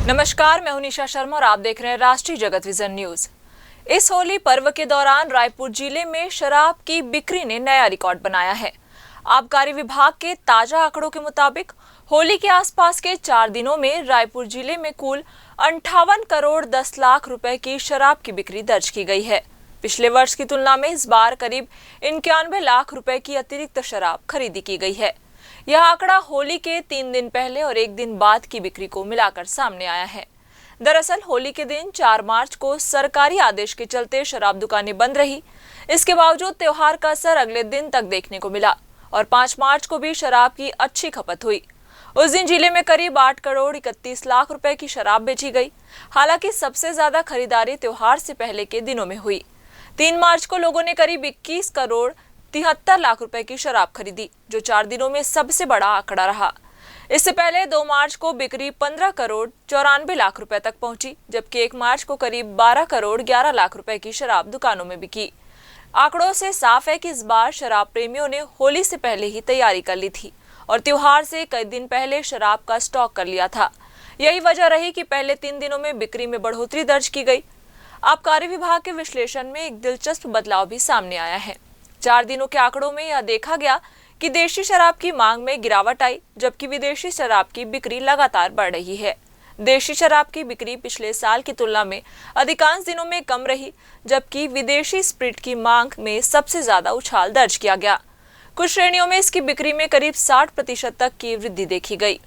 नमस्कार, मैं हूं निशा शर्मा और आप देख रहे हैं राष्ट्रीय जगत विजन न्यूज। इस होली पर्व के दौरान रायपुर जिले में शराब की बिक्री ने नया रिकॉर्ड बनाया है। आबकारी विभाग के ताजा आंकड़ों के मुताबिक होली के आसपास के 4 दिनों में रायपुर जिले में कुल 58 करोड़ 10 लाख रुपए की शराब की बिक्री दर्ज की गई है। पिछले वर्ष की तुलना में इस बार करीब 91 लाख रुपए की अतिरिक्त शराब खरीदी की गई है। यह आंकड़ा होली के 3 दिन पहले और 1 दिन बाद की बिक्री को मिलाकर सामने आया है। दरअसल होली के दिन 4 मार्च को सरकारी आदेश के चलते शराब दुकानें बंद रही। इसके बावजूद त्योहार का असर अगले दिन तक देखने को मिला और 5 मार्च को भी शराब की अच्छी खपत हुई। उस दिन जिले में करीब 8 करोड़ 31 लाख रुपए की शराब बेची गई। हालांकि सबसे ज्यादा खरीदारी त्योहार से पहले के दिनों में हुई। 3 मार्च को लोगों ने करीब 21 करोड़ 73 लाख रुपए की शराब खरीदी, जो 4 दिनों में सबसे बड़ा आंकड़ा रहा। इससे पहले 2 मार्च को बिक्री 15 करोड़ 94 लाख रुपए तक पहुंची, जबकि 1 मार्च को करीब 12 करोड़ 11 लाख रुपए की शराब दुकानों में बिकी। आंकड़ों से साफ है कि इस बार शराब प्रेमियों ने होली से पहले ही तैयारी कर ली थी और त्योहार से कई दिन पहले शराब का स्टॉक कर लिया था। यही वजह रही कि पहले 3 दिनों में बिक्री में बढ़ोतरी दर्ज की गई। आबकारी विभाग के विश्लेषण में एक दिलचस्प बदलाव भी सामने आया है। 4 दिनों के आंकड़ों में यह देखा गया कि देशी शराब की मांग में गिरावट आई, जबकि विदेशी शराब की बिक्री लगातार बढ़ रही है। देशी शराब की बिक्री पिछले साल की तुलना में अधिकांश दिनों में कम रही, जबकि विदेशी स्प्रिट की मांग में सबसे ज्यादा उछाल दर्ज किया गया। कुछ श्रेणियों में इसकी बिक्री में करीब 60% तक की वृद्धि देखी गई।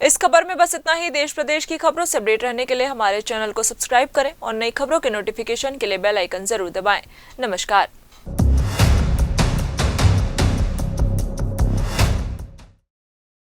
इस खबर में बस इतना ही। देश प्रदेश की खबरों से अपडेट रहने के लिए हमारे चैनल को सब्सक्राइब करें और नई खबरों के नोटिफिकेशन के लिए बेल आइकन जरूर दबाएं। नमस्कार।